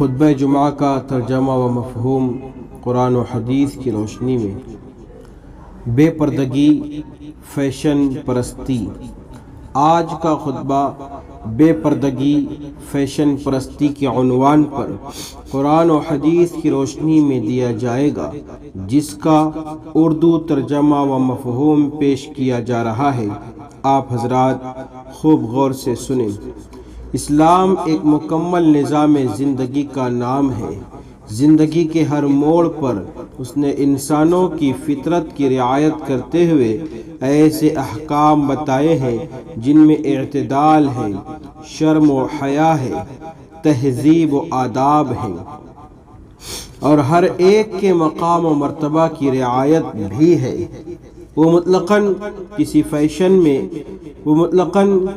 خطبہ جمعہ کا ترجمہ و مفہوم قرآن و حدیث کی روشنی میں بے پردگی، فیشن پرستی۔ آج کا خطبہ بے پردگی، فیشن پرستی کے عنوان پر قرآن و حدیث کی روشنی میں دیا جائے گا، جس کا اردو ترجمہ و مفہوم پیش کیا جا رہا ہے۔ آپ حضرات خوب غور سے سنیں۔ اسلام ایک مکمل نظام زندگی کا نام ہے۔ زندگی کے ہر موڑ پر اس نے انسانوں کی فطرت کی رعایت کرتے ہوئے ایسے احکام بتائے ہیں جن میں اعتدال ہے، شرم و حیا ہے، تہذیب و آداب ہے، اور ہر ایک کے مقام و مرتبہ کی رعایت بھی ہے۔ وہ مطلقاً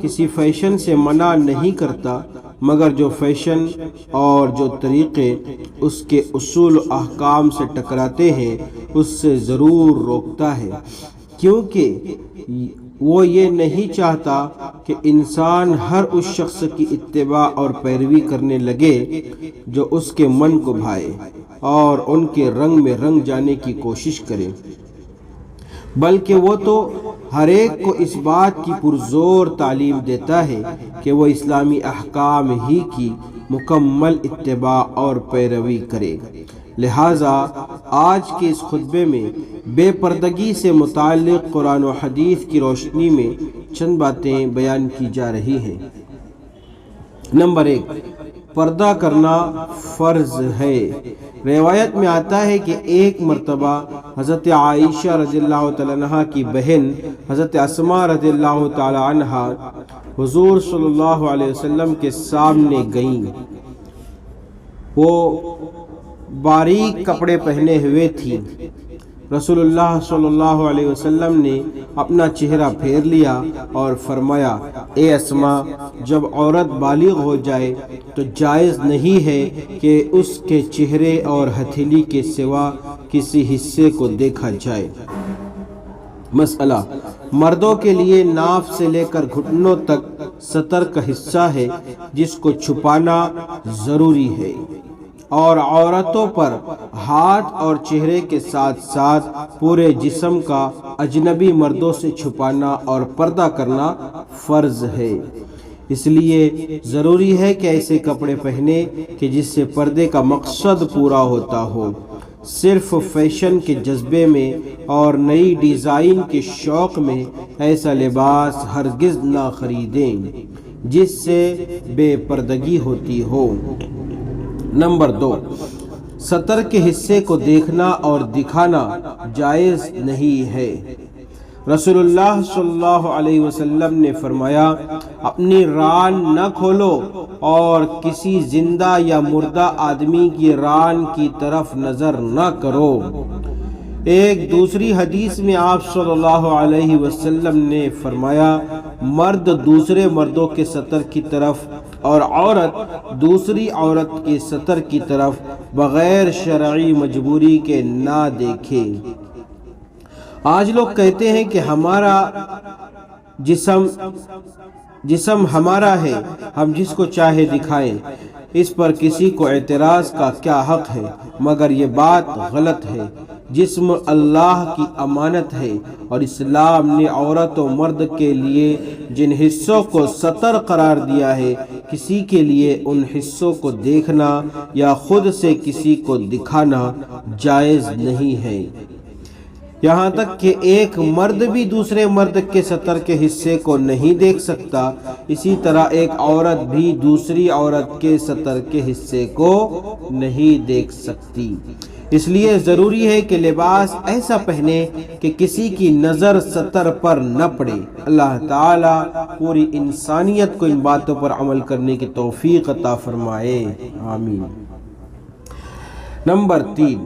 کسی فیشن سے منع نہیں کرتا، مگر جو فیشن اور جو طریقے اس کے اصول و احکام سے ٹکراتے ہیں اس سے ضرور روکتا ہے، کیونکہ وہ یہ نہیں چاہتا کہ انسان ہر اس شخص کی اتباع اور پیروی کرنے لگے جو اس کے من کو بھائے اور ان کے رنگ میں رنگ جانے کی کوشش کرے، بلکہ وہ تو ہر ایک کو اس بات کی پرزور تعلیم دیتا ہے کہ وہ اسلامی احکام ہی کی مکمل اتباع اور پیروی کرے۔ لہٰذا آج کے اس خطبے میں بے پردگی سے متعلق قرآن و حدیث کی روشنی میں چند باتیں بیان کی جا رہی ہیں۔ نمبر 1، پردہ کرنا فرض ہے۔ روایت میں آتا ہے کہ ایک مرتبہ حضرت عائشہ رضی اللہ تعالیٰ عنہ کی بہن حضرت اسماء رضی اللہ تعالیٰ عنہ حضور صلی اللہ علیہ وسلم کے سامنے گئیں۔ وہ باریک کپڑے پہنے ہوئے تھیں۔ رسول اللہ صلی اللہ علیہ وسلم نے اپنا چہرہ پھیر لیا اور فرمایا، اے اسماء، جب عورت بالغ ہو جائے تو جائز نہیں ہے کہ اس کے چہرے اور ہتھیلی کے سوا کسی حصے کو دیکھا جائے۔ مسئلہ: مردوں کے لیے ناف سے لے کر گھٹنوں تک سطر کا حصہ ہے جس کو چھپانا ضروری ہے، اور عورتوں پر ہاتھ اور چہرے کے ساتھ ساتھ پورے جسم کا اجنبی مردوں سے چھپانا اور پردہ کرنا فرض ہے۔ اس لیے ضروری ہے کہ ایسے کپڑے پہنے کہ جس سے پردے کا مقصد پورا ہوتا ہو۔ صرف فیشن کے جذبے میں اور نئی ڈیزائن کے شوق میں ایسا لباس ہرگز نہ خریدیں جس سے بے پردگی ہوتی ہو۔ نمبر 2، سطر کے حصے کو دیکھنا اور دکھانا جائز نہیں ہے۔ رسول اللہ صلی اللہ علیہ وسلم نے فرمایا، اپنی ران نہ کھولو اور کسی زندہ یا مردہ آدمی کی ران کی طرف نظر نہ کرو۔ ایک دوسری حدیث میں آپ صلی اللہ علیہ وسلم نے فرمایا، مرد دوسرے مردوں کے سطر کی طرف اور عورت دوسری عورت کے سطر کی طرف بغیر شرعی مجبوری کے نہ دیکھے۔ آج لوگ کہتے ہیں کہ ہمارا جسم ہمارا ہے، ہم جس کو چاہے دکھائیں، اس پر کسی کو اعتراض کا کیا حق ہے؟ مگر یہ بات غلط ہے۔ جسم اللہ کی امانت ہے، اور اسلام نے عورت و مرد کے لیے جن حصوں کو سطر قرار دیا ہے، کسی کے لیے ان حصوں کو دیکھنا یا خود سے کسی کو دکھانا جائز نہیں ہے۔ یہاں تک کہ ایک مرد بھی دوسرے مرد کے سطر کے حصے کو نہیں دیکھ سکتا، اسی طرح ایک عورت بھی دوسری عورت کے سطر کے حصے کو نہیں دیکھ سکتی۔ اس لیے ضروری ہے کہ لباس ایسا پہنے کہ کسی کی نظر سطر پر نہ پڑے۔ اللہ تعالیٰ پوری انسانیت کو ان باتوں پر عمل کرنے کی توفیق عطا فرمائے، آمین۔ نمبر 3،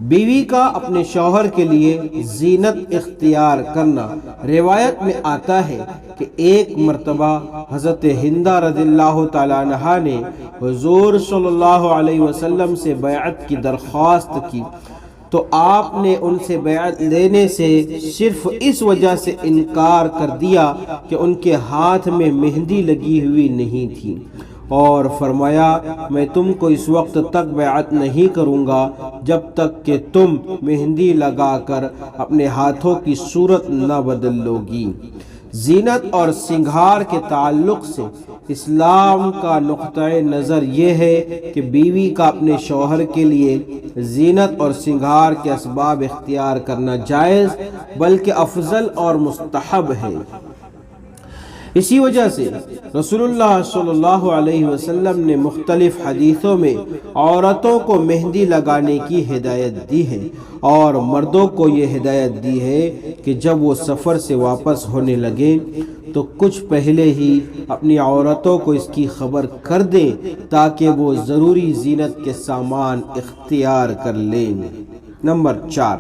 بیوی کا اپنے شوہر کے لیے زینت اختیار کرنا۔ روایت میں آتا ہے کہ ایک مرتبہ حضرت ہندہ رضی اللہ تعالیٰ عنہا نے حضور صلی اللہ علیہ وسلم سے بیعت کی درخواست کی تو آپ نے ان سے بیعت لینے سے صرف اس وجہ سے انکار کر دیا کہ ان کے ہاتھ میں مہندی لگی ہوئی نہیں تھی۔ اور فرمایا میں تم کو اس وقت تک بیعت نہیں کروں گا جب تک کہ تم مہندی لگا کر اپنے ہاتھوں کی صورت نہ بدل لو گی۔ زینت اور سنگھار کے تعلق سے اسلام کا نقطۂ نظر یہ ہے کہ بیوی کا اپنے شوہر کے لیے زینت اور سنگھار کے اسباب اختیار کرنا جائز بلکہ افضل اور مستحب ہے۔ اسی وجہ سے رسول اللہ صلی اللہ علیہ وسلم نے مختلف حدیثوں میں عورتوں کو مہندی لگانے کی ہدایت دی ہے اور مردوں کو یہ ہدایت دی ہے کہ جب وہ سفر سے واپس ہونے لگیں تو کچھ پہلے ہی اپنی عورتوں کو اس کی خبر کر دیں تاکہ وہ ضروری زینت کے سامان اختیار کر لیں۔ نمبر 4،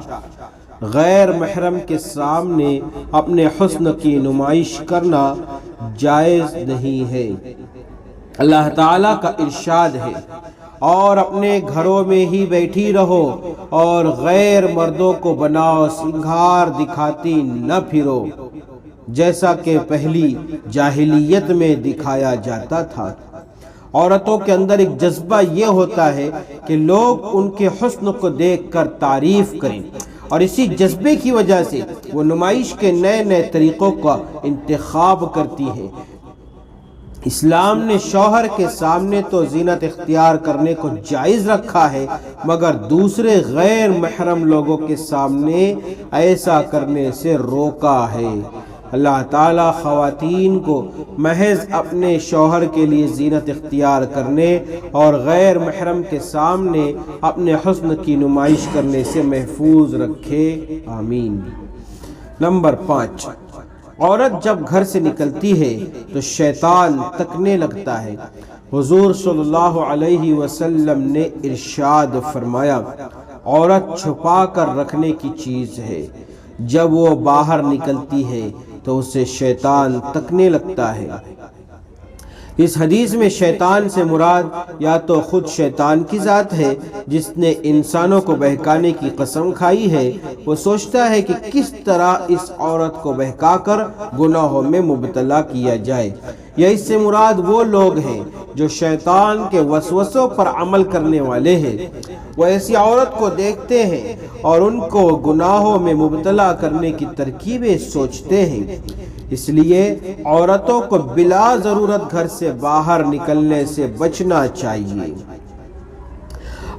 غیر محرم کے سامنے اپنے حسن کی نمائش کرنا جائز نہیں ہے۔ اللہ تعالیٰ کا ارشاد ہے، اور اپنے گھروں میں ہی بیٹھی رہو اور غیر مردوں کو بناؤ سنگھار دکھاتی نہ پھرو، جیسا کہ پہلی جاہلیت میں دکھایا جاتا تھا۔ عورتوں کے اندر ایک جذبہ یہ ہوتا ہے کہ لوگ ان کے حسن کو دیکھ کر تعریف کریں، اور اسی جذبے کی وجہ سے وہ نمائش کے نئے نئے طریقوں کا انتخاب کرتی ہے۔ اسلام نے شوہر کے سامنے تو زینت اختیار کرنے کو جائز رکھا ہے، مگر دوسرے غیر محرم لوگوں کے سامنے ایسا کرنے سے روکا ہے۔ اللہ تعالیٰ خواتین کو محض اپنے شوہر کے لیے زینت اختیار کرنے اور غیر محرم کے سامنے اپنے حسن کی نمائش کرنے سے محفوظ رکھے، آمین۔ نمبر 5، عورت جب گھر سے نکلتی ہے تو شیطان تکنے لگتا ہے۔ حضور صلی اللہ علیہ وسلم نے ارشاد فرمایا، عورت چھپا کر رکھنے کی چیز ہے، جب وہ باہر نکلتی ہے تو اسے شیطان تکنے لگتا ہے۔ اس حدیث میں شیطان سے مراد یا تو خود شیطان کی ذات ہے جس نے انسانوں کو بہکانے کی قسم کھائی ہے، وہ سوچتا ہے کہ کس طرح اس عورت کو بہکا کر گناہوں میں مبتلا کیا جائے، یا اس سے مراد وہ لوگ ہیں جو شیطان کے وسوسوں پر عمل کرنے والے ہیں، وہ ایسی عورت کو دیکھتے ہیں اور ان کو گناہوں میں مبتلا کرنے کی ترکیبیں سوچتے ہیں۔ اس لیے عورتوں کو بلا ضرورت گھر سے باہر نکلنے سے بچنا چاہیے۔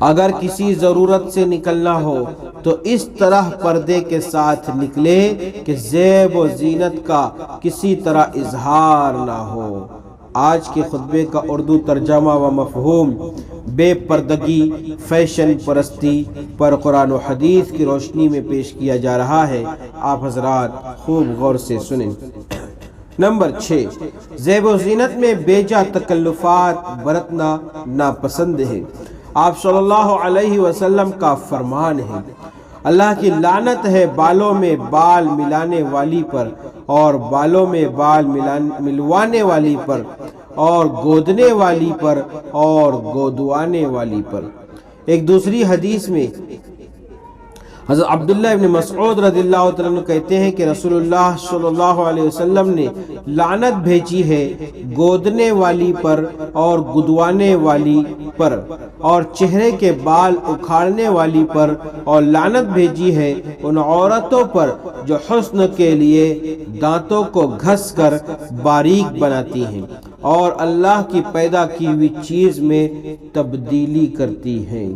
اگر کسی ضرورت سے نکلنا ہو تو اس طرح پردے کے ساتھ نکلے کہ زیب و زینت کا کسی طرح اظہار نہ ہو۔ آج کے خطبے کا اردو ترجمہ و مفہوم بے پردگی، فیشن پرستی پر قرآن و حدیث کی روشنی میں پیش کیا جا رہا ہے، آپ حضرات خوب غور سے سنیں۔ نمبر 6، زیب و زینت میں بیجا تکلفات برتنا ناپسند ہے۔ آپ صلی اللہ علیہ وسلم کا فرمان ہے، اللہ کی لعنت ہے بالوں میں بال ملانے والی پر اور بالوں میں بال ملوانے والی پر اور گودنے والی پر اور گودوانے والی پر۔ ایک دوسری حدیث میں حضرت عبداللہ ابن مسعود رضی اللہ تعالیٰ عنہ کہتے ہیں کہ رسول اللہ صلی اللہ علیہ وسلم نے لعنت بھیجی ہے گودنے والی پر اور گدوانے والی پر اور چہرے کے بال اکھاڑنے والی پر، اور لعنت بھیجی ہے ان عورتوں پر جو حسن کے لیے دانتوں کو گھس کر باریک بناتی ہیں اور اللہ کی پیدا کی ہوئی چیز میں تبدیلی کرتی ہیں۔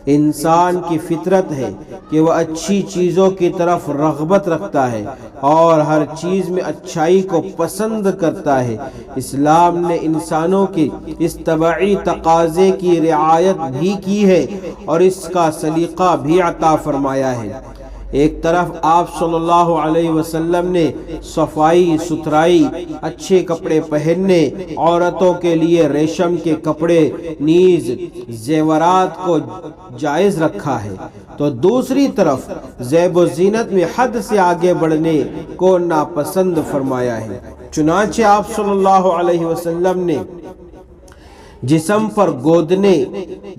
انسان کی فطرت ہے کہ وہ اچھی چیزوں کی طرف رغبت رکھتا ہے اور ہر چیز میں اچھائی کو پسند کرتا ہے۔ اسلام نے انسانوں کے اس طبعی تقاضے کی رعایت بھی کی ہے اور اس کا سلیقہ بھی عطا فرمایا ہے۔ ایک طرف آپ صلی اللہ علیہ وسلم نے صفائی ستھرائی، اچھے کپڑے پہننے، عورتوں کے لیے ریشم کے کپڑے نیز زیورات کو جائز رکھا ہے، تو دوسری طرف زیب و زینت میں حد سے آگے بڑھنے کو ناپسند فرمایا ہے۔ چنانچہ آپ صلی اللہ علیہ وسلم نے جسم پر گودنے،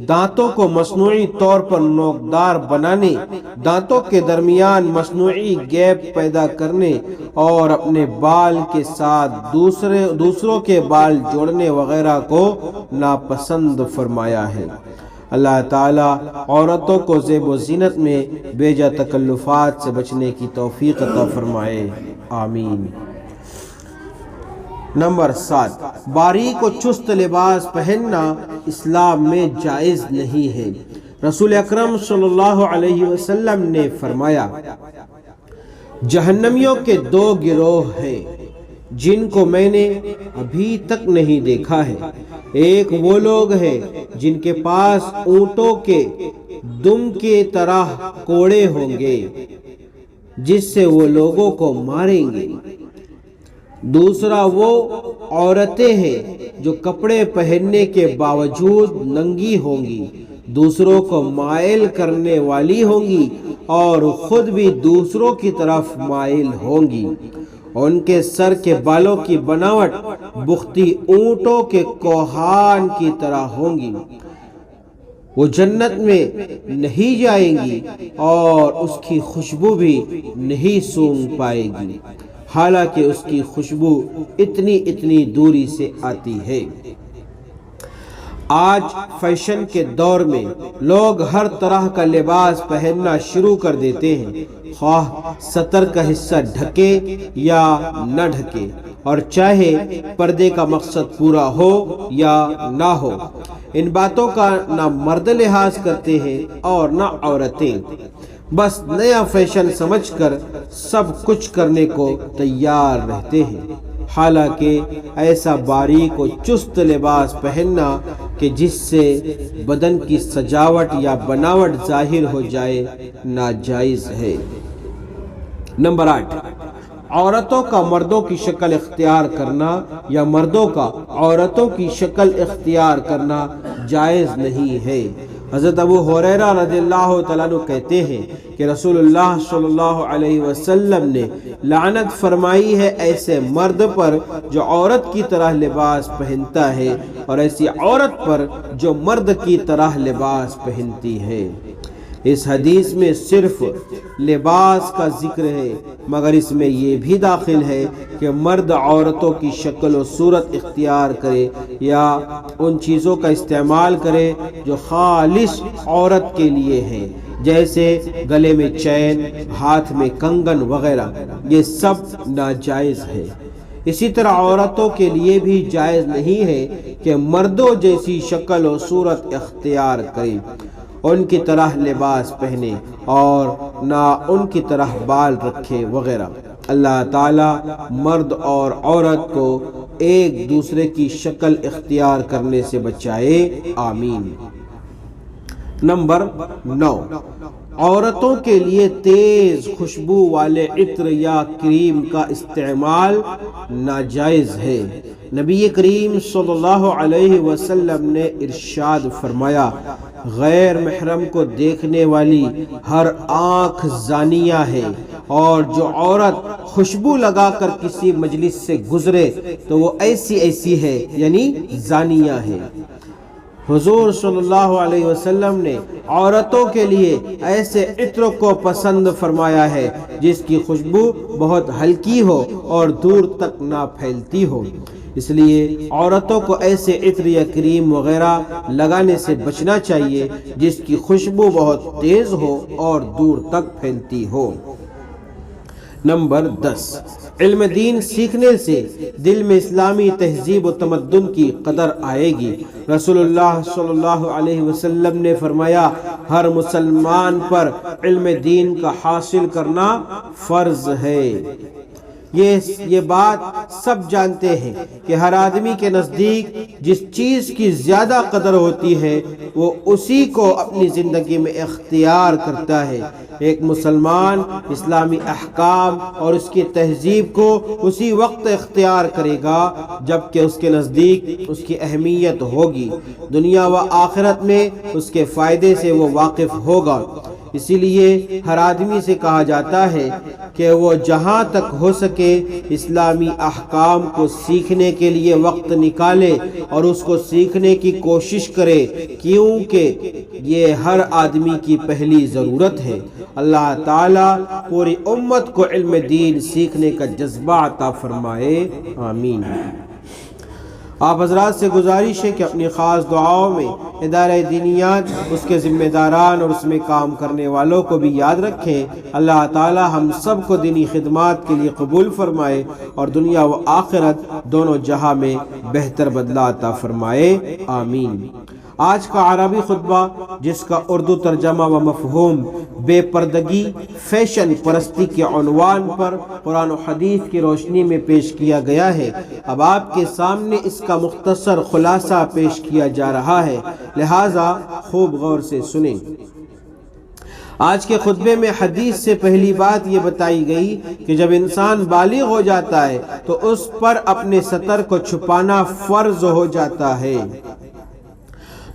دانتوں کو مصنوعی طور پر نوکدار بنانے، دانتوں کے درمیان مصنوعی گیپ پیدا کرنے اور اپنے بال کے ساتھ دوسروں کے بال جوڑنے وغیرہ کو ناپسند فرمایا ہے۔ اللہ تعالیٰ عورتوں کو زیب و زینت میں بیجا تکلفات سے بچنے کی توفیق عطا فرمائے، آمین۔ نمبر 7، باریک و چست لباس پہننا اسلام میں جائز نہیں ہے۔ رسول اکرم صلی اللہ علیہ وسلم نے فرمایا، جہنمیوں کے 2 گروہ ہیں جن کو میں نے ابھی تک نہیں دیکھا ہے۔ ایک وہ لوگ ہیں جن کے پاس اونٹوں کے دم کی طرح کوڑے ہوں گے جس سے وہ لوگوں کو ماریں گے۔ دوسرا وہ عورتیں ہیں جو کپڑے پہننے کے باوجود ننگی ہوں گی، دوسروں کو مائل کرنے والی ہوں گی اور خود بھی دوسروں کی طرف مائل ہوں گی۔ ان کے سر کے بالوں کی بناوٹ بختی اونٹوں کے کوہان کی طرح ہوں گی۔ وہ جنت میں نہیں جائیں گی اور اس کی خوشبو بھی نہیں سونگھ پائے گی، حالانکہ اس کی خوشبو اتنی دوری سے آتی ہے۔ آج فیشن کے دور میں لوگ ہر طرح کا لباس پہننا شروع کر دیتے ہیں، خواہ سطر کا حصہ ڈھکے یا نہ ڈھکے، اور چاہے پردے کا مقصد پورا ہو یا نہ ہو۔ ان باتوں کا نہ مرد لحاظ کرتے ہیں اور نہ عورتیں، بس نیا فیشن سمجھ کر سب کچھ کرنے کو تیار رہتے ہیں، حالانکہ ایسا باریک و چست لباس پہننا کہ جس سے بدن کی سجاوٹ یا بناوٹ ظاہر ہو جائے ناجائز ہے۔ نمبر 8، عورتوں کا مردوں کی شکل اختیار کرنا یا مردوں کا عورتوں کی شکل اختیار کرنا جائز نہیں ہے۔ حضرت ابو ہریرہ رضی اللہ تعالیٰ عنہ کہتے ہیں کہ رسول اللہ صلی اللہ علیہ وسلم نے لعنت فرمائی ہے ایسے مرد پر جو عورت کی طرح لباس پہنتا ہے اور ایسی عورت پر جو مرد کی طرح لباس پہنتی ہے۔ اس حدیث میں صرف لباس کا ذکر ہے، مگر اس میں یہ بھی داخل ہے کہ مرد عورتوں کی شکل و صورت اختیار کرے یا ان چیزوں کا استعمال کرے جو خالص عورت کے لیے ہیں، جیسے گلے میں چین، ہاتھ میں کنگن وغیرہ، یہ سب ناجائز ہے۔ اسی طرح عورتوں کے لیے بھی جائز نہیں ہے کہ مردوں جیسی شکل و صورت اختیار کریں، ان کی طرح لباس پہنے اور نہ ان کی طرح بال رکھے وغیرہ۔ اللہ تعالیٰ مرد اور عورت کو ایک دوسرے کی شکل اختیار کرنے سے بچائے، آمین۔ نمبر 9، عورتوں کے لیے تیز خوشبو والے عطر یا کریم کا استعمال ناجائز ہے۔ نبی کریم صلی اللہ علیہ وسلم نے ارشاد فرمایا، غیر محرم کو دیکھنے والی ہر آنکھ زانیہ ہے، اور جو عورت خوشبو لگا کر کسی مجلس سے گزرے تو وہ ایسی ہے، یعنی زانیہ ہے۔ حضور صلی اللہ علیہ وسلم نے عورتوں کے لیے ایسے عطر کو پسند فرمایا ہے جس کی خوشبو بہت ہلکی ہو اور دور تک نہ پھیلتی ہو۔ اس لیے عورتوں کو ایسے عطر یا کریم وغیرہ لگانے سے بچنا چاہیے جس کی خوشبو بہت تیز ہو اور دور تک پھیلتی ہو۔ نمبر 10، علم دین سیکھنے سے دل میں اسلامی تہذیب و تمدن کی قدر آئے گی۔ رسول اللہ صلی اللہ علیہ وسلم نے فرمایا، ہر مسلمان پر علم دین کا حاصل کرنا فرض ہے۔ یہ بات سب جانتے ہیں کہ ہر آدمی کے نزدیک جس چیز کی زیادہ قدر ہوتی ہے وہ اسی کو اپنی زندگی میں اختیار کرتا ہے۔ ایک مسلمان اسلامی احکام اور اس کی تہذیب کو اسی وقت اختیار کرے گا جبکہ اس کے نزدیک اس کی اہمیت ہوگی، دنیا و آخرت میں اس کے فائدے سے وہ واقف ہوگا۔ اسی لیے ہر آدمی سے کہا جاتا ہے کہ وہ جہاں تک ہو سکے اسلامی احکام کو سیکھنے کے لیے وقت نکالے اور اس کو سیکھنے کی کوشش کرے، کیونکہ یہ ہر آدمی کی پہلی ضرورت ہے۔ اللہ تعالیٰ پوری امت کو علم دین سیکھنے کا جذبہ عطا فرمائے، آمین۔ آپ حضرات سے گزارش ہے کہ اپنی خاص دعاؤں میں ادارہ دینیات، اس کے ذمہ داران اور اس میں کام کرنے والوں کو بھی یاد رکھیں۔ اللہ تعالی ہم سب کو دینی خدمات کے لیے قبول فرمائے اور دنیا و آخرت دونوں جہاں میں بہتر بدلہ عطا فرمائے، آمین۔ آج کا عربی خطبہ، جس کا اردو ترجمہ و مفہوم بے پردگی فیشن پرستی کے عنوان پر قرآن و حدیث کی روشنی میں پیش کیا گیا ہے، اب آپ کے سامنے اس کا مختصر خلاصہ پیش کیا جا رہا ہے، لہٰذا خوب غور سے سنیں۔ آج کے خطبے میں حدیث سے پہلی بات یہ بتائی گئی کہ جب انسان بالغ ہو جاتا ہے تو اس پر اپنے ستر کو چھپانا فرض ہو جاتا ہے۔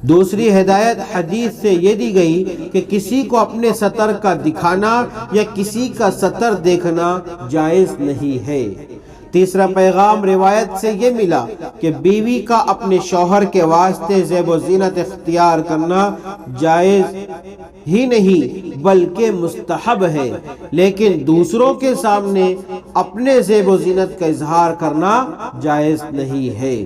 دوسری ہدایت حدیث سے یہ دی گئی کہ کسی کو اپنے ستر کا دکھانا یا کسی کا ستر دیکھنا جائز نہیں ہے۔ تیسرا پیغام روایت سے یہ ملا کہ بیوی کا اپنے شوہر کے واسطے زیب و زینت اختیار کرنا جائز ہی نہیں بلکہ مستحب ہے، لیکن دوسروں کے سامنے اپنے زیب و زینت کا اظہار کرنا جائز نہیں ہے۔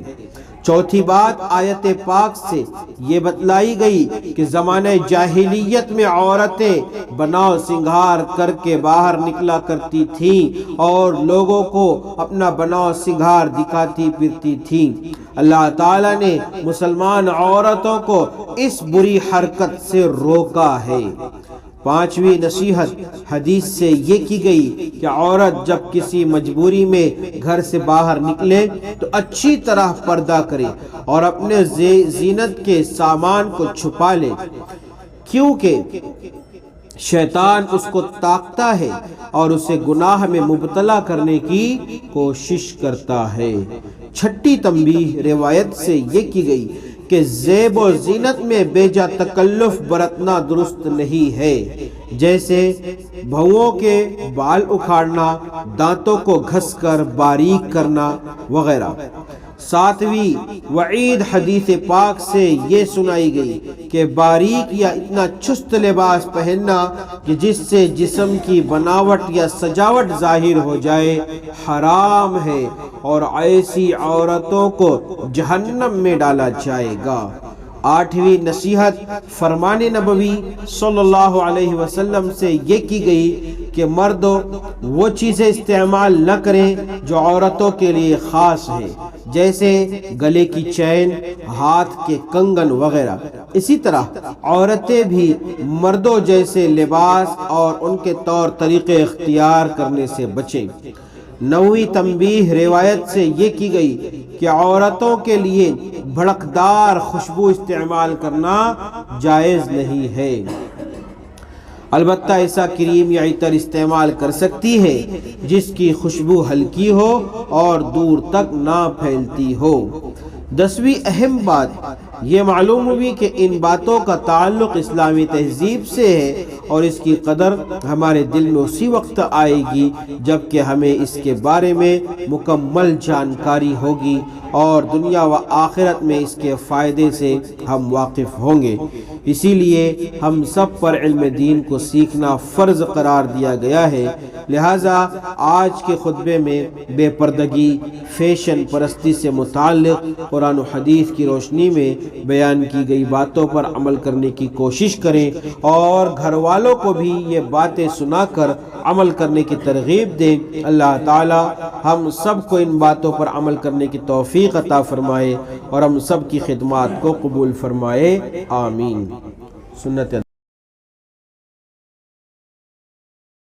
چوتھی بات آیت پاک سے یہ بتلائی گئی کہ زمانہ جاہلیت میں عورتیں بناؤ سنگھار کر کے باہر نکلا کرتی تھیں اور لوگوں کو اپنا بناؤ سنگھار دکھاتی پھرتی تھیں۔ اللہ تعالیٰ نے مسلمان عورتوں کو اس بری حرکت سے روکا ہے۔ پانچویں نصیحت حدیث سے یہ کی گئی کہ عورت جب کسی مجبوری میں گھر سے باہر نکلے تو اچھی طرح پردہ کرے اور اپنے زینت کے سامان کو چھپا لے، کیونکہ شیطان اس کو طاقتا ہے اور اسے گناہ میں مبتلا کرنے کی کوشش کرتا ہے۔ چھٹی تنبیہ روایت سے یہ کی گئی کہ زیب و زینت میں بیجا تکلف برتنا درست نہیں ہے، جیسے بھوؤں کے بال اکھاڑنا، دانتوں کو گھس کر باریک کرنا وغیرہ۔ ساتویں وعید حدیث پاک سے یہ سنائی گئی کہ باریک یا اتنا چست لباس پہننا کہ جس سے جسم کی بناوٹ یا سجاوٹ ظاہر ہو جائے حرام ہے اور ایسی عورتوں کو جہنم میں ڈالا جائے گا۔ آٹھویں نصیحت فرمان نبوی صلی اللہ علیہ وسلم سے یہ کی گئی کہ مرد وہ چیزیں استعمال نہ کریں جو عورتوں کے لیے خاص ہے، جیسے گلے کی چین، ہاتھ کے کنگن وغیرہ۔ اسی طرح عورتیں بھی مردوں جیسے لباس اور ان کے طور طریقے اختیار کرنے سے بچیں۔ نویں تنبیہ روایت سے یہ کی گئی کہ عورتوں کے لیے بھڑکدار خوشبو استعمال کرنا جائز نہیں ہے، البتہ ایسا کریم یا عطر استعمال کر سکتی ہے جس کی خوشبو ہلکی ہو اور دور تک نہ پھیلتی ہو۔ 10ویں اہم بات یہ معلوم ہوئی کہ ان باتوں کا تعلق اسلامی تہذیب سے ہے اور اس کی قدر ہمارے دل میں اسی وقت آئے گی جب کہ ہمیں اس کے بارے میں مکمل جانکاری ہوگی اور دنیا و آخرت میں اس کے فائدے سے ہم واقف ہوں گے۔ اسی لیے ہم سب پر علم دین کو سیکھنا فرض قرار دیا گیا ہے، لہٰذا آج کے خطبے میں بے پردگی فیشن پرستی سے متعلق قرآن و حدیث کی روشنی میں بیان کی گئی باتوں پر عمل کرنے کی کوشش کریں اور گھر والوں کو بھی یہ باتیں سنا کر عمل کرنے کی ترغیب دیں۔ اللہ تعالی ہم سب کو ان باتوں پر عمل کرنے کی توفیق عطا فرمائے اور ہم سب کی خدمات کو قبول فرمائے، آمین۔ سنت